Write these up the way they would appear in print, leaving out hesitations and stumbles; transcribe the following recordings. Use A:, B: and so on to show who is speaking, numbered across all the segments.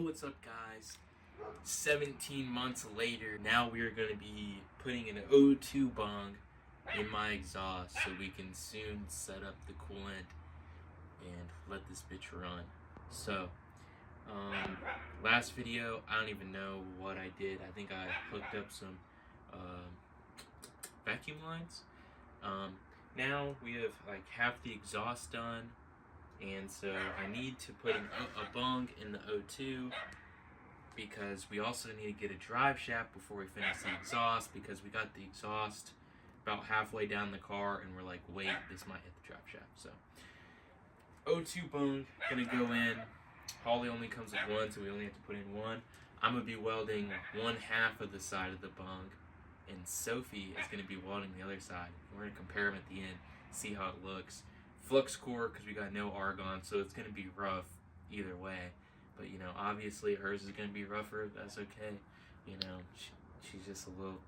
A: what's up, guys? 17 months later, now we are going to be putting an O2 bung in my exhaust so we can soon set up the coolant and let this bitch run. So, last video, I don't even know what I did. I think I hooked up some vacuum lines. Now we have like half the exhaust done, and so I need to put a bung in the O2 because we also need to get a drive shaft before we finish the exhaust, because we got the exhaust about halfway down the car and we're like, wait, this might hit the drive shaft. So O2 bung gonna go in. Holly only comes with one, so we only have to put in one. I'm gonna be welding one half of the side of the bung, and Sophie is gonna be welding the other side. We're gonna compare them at the end, see how it looks. Flux core, because we got no argon, so it's gonna be rough either way. But you know, obviously hers is gonna be rougher. That's okay. You know, she's just a little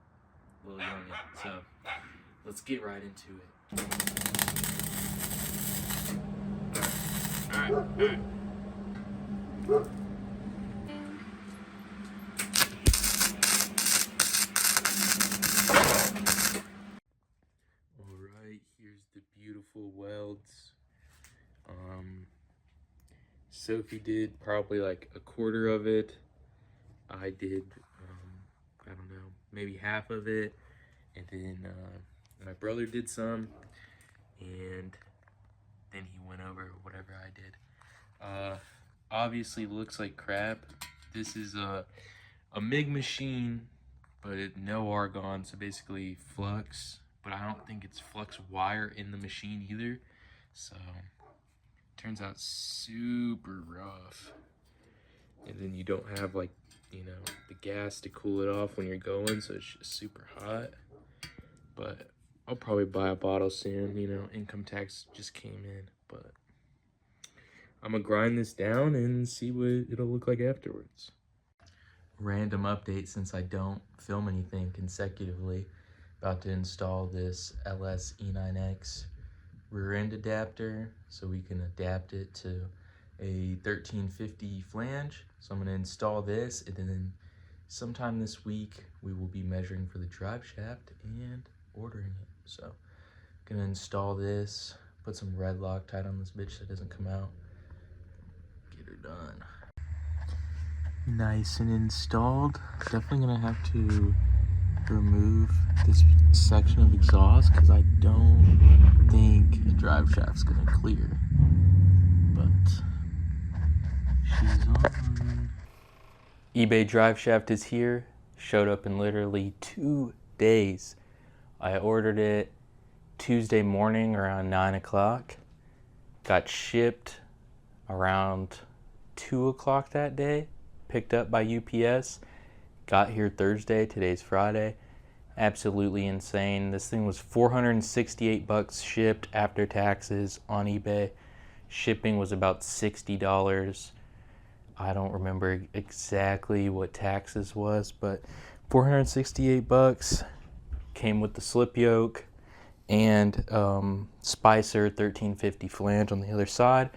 A: young. So let's get right into it. All right. Alright, here's the beautiful Welds. Sophie did probably like a quarter of it. I did, I don't know, maybe half of it. And then my brother did some. And then he went over whatever I did. Obviously looks like crap. This is a MIG machine, but no argon, so basically flux. But I don't think it's flux wire in the machine either. So turns out super rough. And then you don't have, like, you know, the gas to cool it off when you're going, so it's just super hot. But I'll probably buy a bottle soon. You know, income tax just came in. But I'm gonna grind this down and see what it'll look like afterwards. Random update, since I don't film anything consecutively. About to install this LS E9X rear end adapter so we can adapt it to a 1350 flange. So I'm going to install this, and then sometime this week we will be measuring for the drive shaft and ordering it. So I'm going to install this, put some red Loctite on this bitch so it doesn't come out, get her done. Nice and installed. Definitely going to have to remove this section of exhaust because I don't think the drive shaft's gonna clear, but she's on. eBay drive shaft is here. Showed up in literally 2 days. I ordered it Tuesday morning around 9 o'clock. Got shipped around 2 o'clock that day. Picked up by UPS. Got here Thursday, today's Friday. Absolutely insane. This thing was $468 shipped after taxes on eBay. Shipping was about $60. I don't remember exactly what taxes was, but $468. Came with the slip yoke and Spicer 1350 flange on the other side,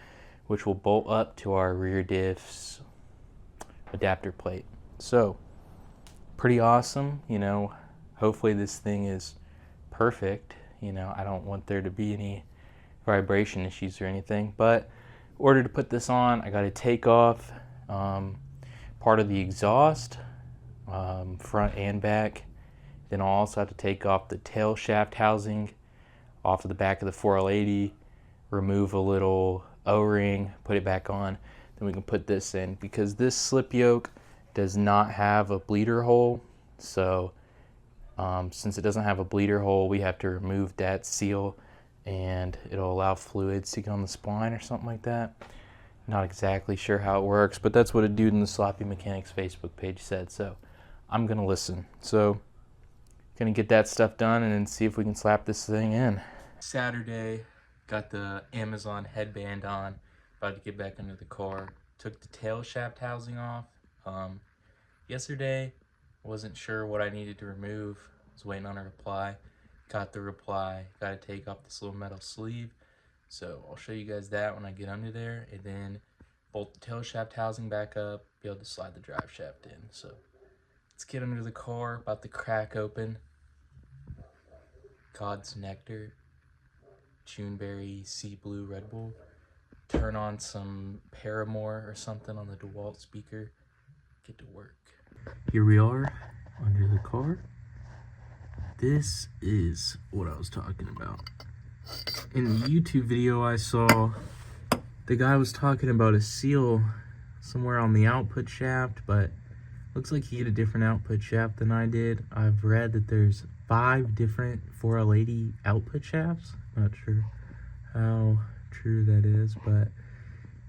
A: which will bolt up to our rear diffs adapter plate. So pretty awesome. You know, hopefully this thing is perfect. You know, I don't want there to be any vibration issues or anything, but in order to put this on, I got to take off part of the exhaust, front and back. Then I'll also have to take off the tail shaft housing off of the back of the 4L80, remove a little O-ring, put it back on. Then we can put this in, because this slip yoke does not have a bleeder hole. So since it doesn't have a bleeder hole, we have to remove that seal, and it'll allow fluids to get on the spline or something like that. Not exactly sure how it works, but that's what a dude in the Sloppy Mechanics Facebook page said, so I'm gonna listen. So gonna get that stuff done and then see if we can slap this thing in. Saturday, got the Amazon headband on, about to get back into the car. Took the tail shaft housing off. Yesterday, wasn't sure what I needed to remove. Was waiting on a reply. Got the reply. Got to take off this little metal sleeve. So I'll show you guys that when I get under there, and then bolt the tail shaft housing back up, be able to slide the drive shaft in. So let's get under the car, about to crack open God's Nectar, Juneberry, Sea Blue, Red Bull. Turn on some Paramore or something on the DeWalt speaker. Get to work. Here we are under the car. This is what I was talking about. In the YouTube video I saw, the guy was talking about a seal somewhere on the output shaft, but looks like he had a different output shaft than I did. I've read that there's 5 different 4L80 output shafts. Not sure how true that is, but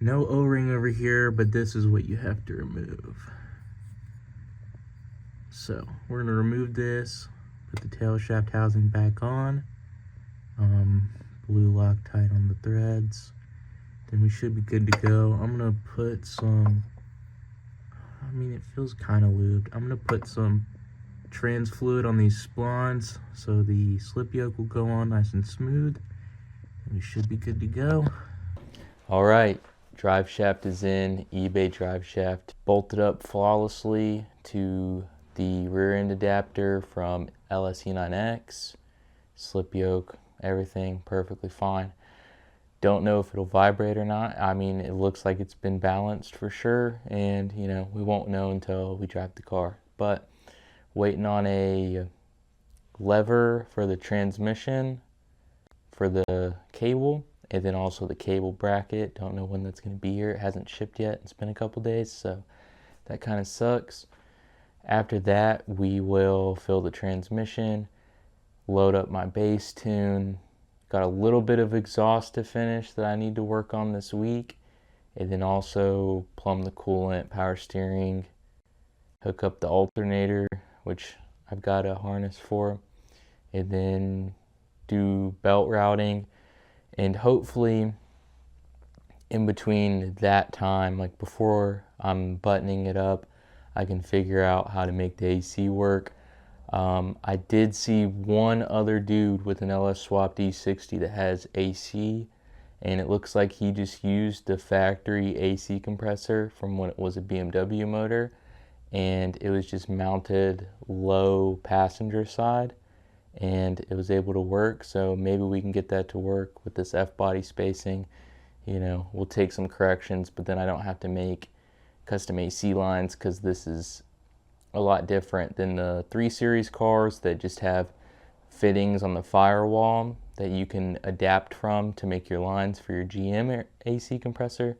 A: no O-ring over here, but this is what you have to remove. So we're gonna remove this, put the tail shaft housing back on, blue Loctite on the threads, then we should be good to go. I'm gonna put some, I mean, it feels kind of lubed. I'm gonna put some trans fluid on these splines so the slip yoke will go on nice and smooth, and we should be good to go. All right, drive shaft is in, eBay drive shaft bolted up flawlessly to the rear end adapter from LSE9X, slip yoke, everything perfectly fine. Don't know if it'll vibrate or not. I mean, it looks like it's been balanced for sure, and you know, we won't know until we drive the car. But waiting on a lever for the transmission for the cable, and then also the cable bracket. Don't know when that's going to be here. It hasn't shipped yet. It's been a couple days, so that kind of sucks. After that, we will fill the transmission, load up my bass tune. Got a little bit of exhaust to finish that I need to work on this week, and then also plumb the coolant, power steering, hook up the alternator, which I've got a harness for, and then do belt routing. And hopefully in between that time, like before I'm buttoning it up, I can figure out how to make the AC work. I did see one other dude with an LS swapped E60 that has AC, and it looks like he just used the factory AC compressor from when it was a BMW motor, and it was just mounted low passenger side, and it was able to work. So maybe we can get that to work with this F-body spacing. You know, we'll take some corrections, but then I don't have to make custom AC lines, because this is a lot different than the 3 Series cars that just have fittings on the firewall that you can adapt from to make your lines for your GM AC compressor.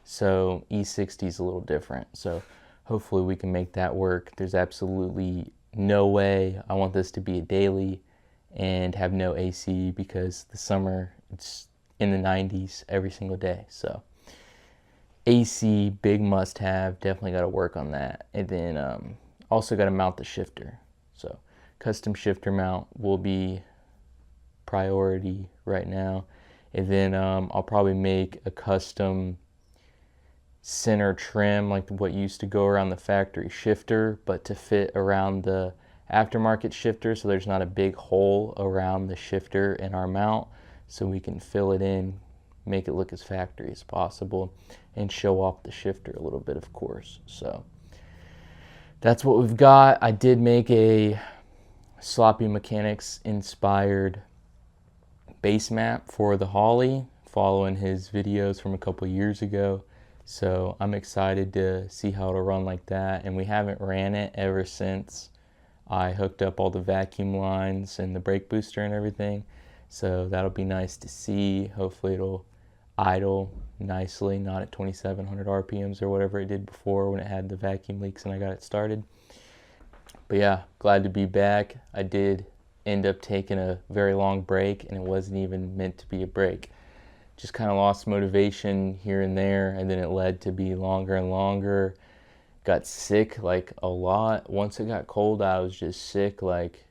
A: So E60 is a little different. So hopefully we can make that work. There's absolutely no way I want this to be a daily and have no AC, because the summer it's in the 90s every single day. So AC, big must have, definitely got to work on that. And then also got to mount the shifter. So custom shifter mount will be priority right now. And then I'll probably make a custom center trim like what used to go around the factory shifter, but to fit around the aftermarket shifter, so there's not a big hole around the shifter in our mount, so we can fill it in, make it look as factory as possible, and show off the shifter a little bit, of course. So that's what we've got. I did make a Sloppy Mechanics inspired base map for the Holly, following his videos from a couple years ago. So I'm excited to see how it'll run like that. And we haven't ran it ever since I hooked up all the vacuum lines and the brake booster and everything. So that'll be nice to see. Hopefully it'll idle nicely, not at 2,700 RPMs or whatever it did before when it had the vacuum leaks and I got it started. But yeah, glad to be back. I did end up taking a very long break, and it wasn't even meant to be a break. Just kind of lost motivation here and there, and then it led to be longer and longer. Got sick like a lot. Once it got cold, I was just sick like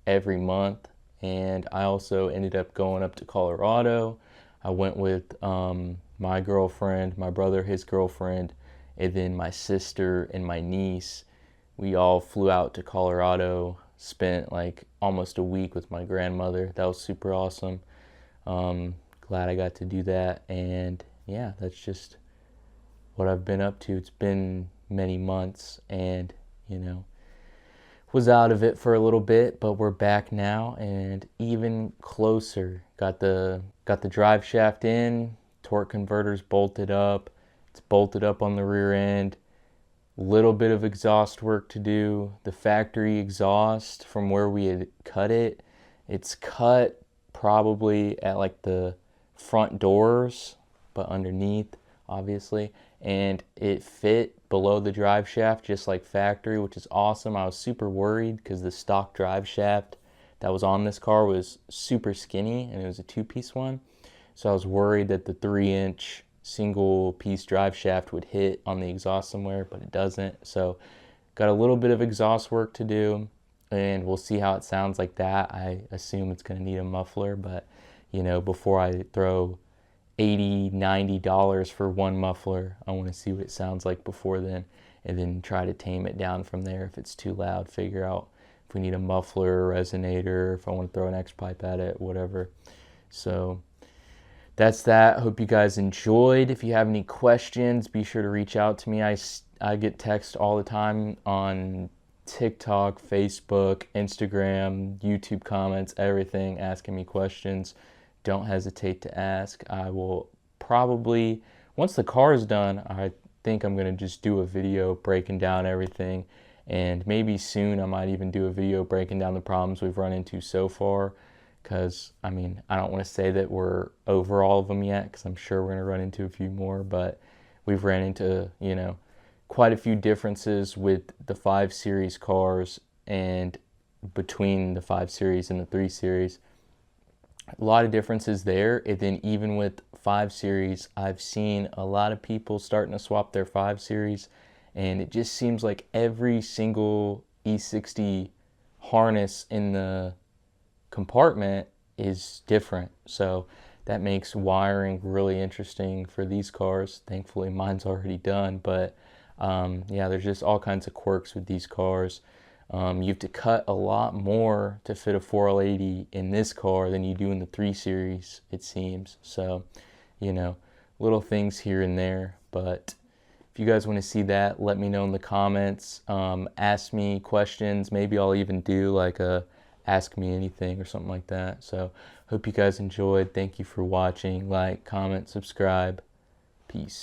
A: every month. And I also ended up going up to Colorado. I went with my girlfriend, my brother, his girlfriend, and then my sister and my niece. We all flew out to Colorado, spent like almost a week with my grandmother. That was super awesome. Glad I got to do that. And yeah, that's just what I've been up to. It's been many months, and was out of it for a little bit, but we're back now and even closer. Got the drive shaft in, torque converter's bolted up. It's bolted up on the rear end. Little bit of exhaust work to do. The factory exhaust from where we had cut it, it's cut probably at like the front doors, but underneath, obviously, and it fit below the drive shaft just like factory, which is awesome. I was super worried because the stock drive shaft that was on this car was super skinny and it was a two-piece one, so I was worried that the 3-inch single piece drive shaft would hit on the exhaust somewhere, but it doesn't. So got a little bit of exhaust work to do, and we'll see how it sounds like that. I assume it's going to need a muffler, but before I throw $80-90 for one muffler, I want to see what it sounds like before then, and then try to tame it down from there. If it's too loud, figure out if we need a muffler or resonator, if I want to throw an X pipe at it, whatever. So that's that. Hope you guys enjoyed. If you have any questions, be sure to reach out to me. I get text all the time on TikTok, Facebook, Instagram, YouTube comments, everything, asking me questions. Don't hesitate to ask. I will probably, once the car is done, I think I'm going to just do a video breaking down everything. And maybe soon I might even do a video breaking down the problems we've run into so far. Because, I don't want to say that we're over all of them yet, because I'm sure we're going to run into a few more, but we've ran into, quite a few differences with the 5 Series cars and between the 5 Series and the 3 Series. A lot of differences there, and then even with 5 Series, I've seen a lot of people starting to swap their 5 Series, and it just seems like every single E60 harness in the compartment is different, so that makes wiring really interesting for these cars. Thankfully mine's already done, but yeah, there's just all kinds of quirks with these cars. You have to cut a lot more to fit a 4L80 in this car than you do in the 3 Series, it seems. So little things here and there, but if you guys want to see that, let me know in the comments. Ask me questions. Maybe I'll even do like a ask me anything or something like that. So hope you guys enjoyed. Thank you for watching. Like, comment, subscribe. Peace.